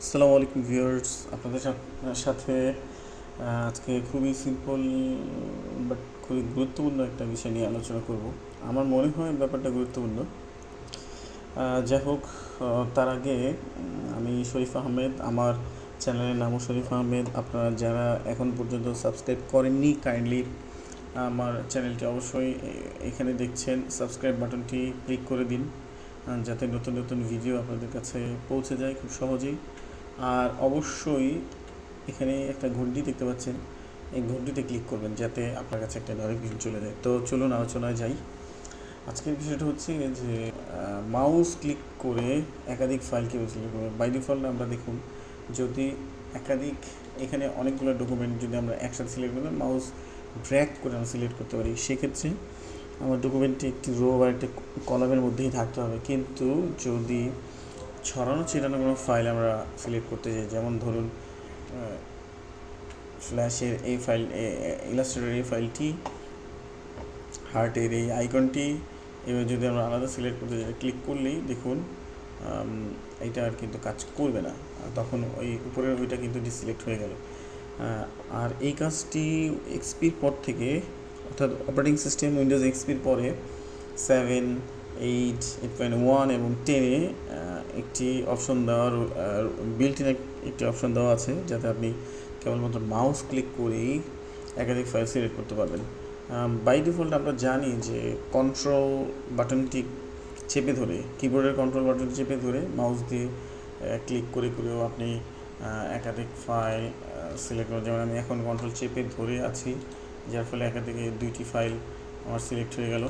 আসসালামু আলাইকুম ভিউয়ার্স, আপনাদের সাথে আজকে খুবই সিম্পল বাট খুবই গুরুত্বপূর্ণ একটা বিষয় নিয়ে আলোচনা করব। আমার মনে হয় ব্যাপারটা গুরুত্বপূর্ণ। যাই হোক, তার আগে আমি শরীফ আহমেদ, আমার চ্যানেলের নামও শরীফ আহমেদ। আপনারা যারা এখন পর্যন্ত সাবস্ক্রাইব করেননি, কাইন্ডলি আমার চ্যানেলটি অবশ্যই এখানে দেখছেন, সাবস্ক্রাইব বাটনটি ক্লিক করে দিন, যাতে নতুন নতুন ভিডিও আপনাদের কাছে পৌঁছে যায় খুব সহজেই। আর অবশ্যই এখানে একটা ঘন্টি দেখতে পাচ্ছেন, এই ঘন্টিতে ক্লিক করবেন যাতে আপনার কাছে একটা নোটিফিকেশন চলে যায়। তো চলুন আলোচনায় যাই। আজকের বিষয়টা হচ্ছে যে মাউস ক্লিক করে একাধিক ফাইল কীভাবে সিলেক্ট করবেন। বাই ডিফল্ট আমরা দেখুন, যদি একাধিক এখানে অনেকগুলো ডকুমেন্ট যদি আমরা একসাথে সিলেক্ট করি, মাউস ড্র্যাগ করে আমরা সিলেক্ট করতে পারি। সেক্ষেত্রে আমার ডকুমেন্টটি একটি রো বা একটা কলামের মধ্যেই থাকতে হবে। কিন্তু যদি ছড়ানো ছিটানো কোনো ফাইল আমরা সিলেক্ট করতে চাই, যেমন ধরুন ফ্ল্যাশের এই ফাইল, ইলাস্ট্রেটরের এই ফাইলটি, হার্টের এই আইকনটি, এবার যদি আমরা আলাদা সিলেক্ট করতে চাই, ক্লিক করলেই দেখুন এইটা আর কিন্তু কাজ করবে না, তখন ওই উপরের ওইটা কিন্তু ডিসিলেক্ট হয়ে গেল। আর এই কাজটি এক্সপির পর থেকে, অর্থাৎ অপারেটিং সিস্টেম উইন্ডোজ এক্সপির পরে 7, 8, 8.1 এবং 10-এ একটি অপশন দেওয়ার বিল্ট ইন একটি অপশন দেওয়া আছে, যাতে আপনি কেবলমাত্র মাউস ক্লিক করেই একাধিক ফাইল সিলেক্ট করতে পারবেন। বাই ডিফল্ট আমরা জানি যে কন্ট্রোল বাটনটি চেপে ধরে, কিবোর্ডের কন্ট্রোল বাটন চেপে ধরে মাউস দিয়ে ক্লিক করে করেও আপনি একাধিক ফাইল সিলেক্ট করেন। যেমন আমি এখন কন্ট্রোল চেপে ধরে আছি, যার ফলে একাধিক 2টি ফাইল আমার সিলেক্ট হয়ে গেল,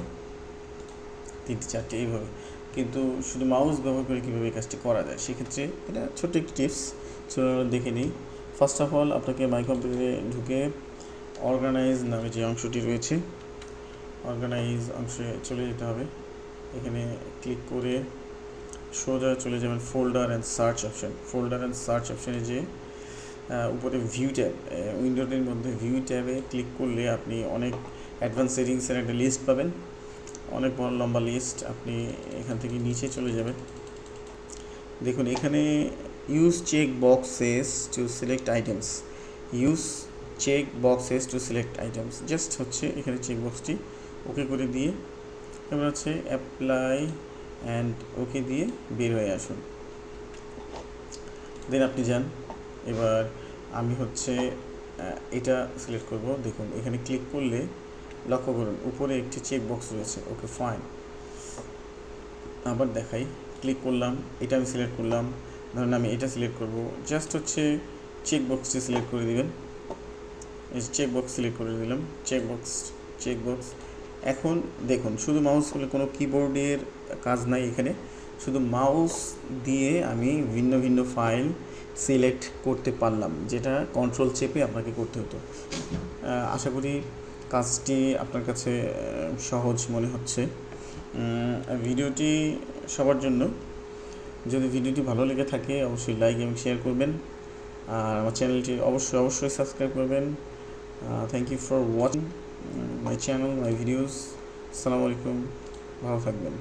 3, 4টে এইভাবে। কিন্তু শুধু মাউস ব্যবহার করে কীভাবে এই কাজটি করা যায়, সেক্ষেত্রে এটা ছোট্ট একটি টিপস দেখে নিই। ফার্স্ট অফ অল আপনাকে মাই কম্পিউটারে ঢুকে অর্গানাইজ নামে যে অংশটি রয়েছে, অর্গানাইজ অংশে চলে যেতে হবে। এখানে ক্লিক করে সোজা চলে যাবেন folder and search option. Folder and search অপশানে যে উপরে ভিউ ট্যাব, উইন্ডোটির মধ্যে ভিউ ট্যাবে ক্লিক করলে আপনি অনেক অ্যাডভান্স সেটিংসের একটা লিস্ট পাবেন, অনেক বড় লম্বা লিস্ট। আপনি এখান থেকে নিচে চলে যাবেন, দেখুন এখানে use check boxes to select items, use check boxes to select items, just হচ্ছে এখানে চেক বক্সটি ওকে করে দিয়ে এবার হচ্ছে অ্যাপ্লাই অ্যান্ড ওকে দিয়ে বের হয়ে আসুন। দেন আপনি যান। এবার আমি হচ্ছে এটা সিলেক্ট করব। দেখুন এখানে ক্লিক করলে লক্ষ্য করুন উপরে একটি চেক বক্স রয়েছে, ওকে ফাইন। আবার দেখাই, ক্লিক করলাম, এটা আমি সিলেক্ট করলাম, ধরুন আমি এটা সিলেক্ট করব, জাস্ট হচ্ছে চেক বক্সটি সিলেক্ট করে দিবেন। এই চেক বক্স সিলেক্ট করে দিলাম, চেক বক্স। এখন দেখুন শুধু মাউস হলে কোনো কিবোর্ডের কাজ নাই, এখানে শুধু মাউস দিয়ে আমি ভিন্ন ভিন্ন ফাইল সিলেক্ট করতে পারলাম, যেটা কন্ট্রোল চেপে আপনাকে করতে হতো। আশা করি কাজটি আপনার কাছে সহজ মনে হচ্ছে। ভিডিওটি সবার জন্য। যদি ভিডিওটি ভালো লেগে থাকে অবশ্যই লাইক এবং শেয়ার করবেন, আর আমার চ্যানেলটি অবশ্যই সাবস্ক্রাইব করবেন। Thank you for watching my channel, my videos. আসসালামু আলাইকুম, ভালো থাকবেন।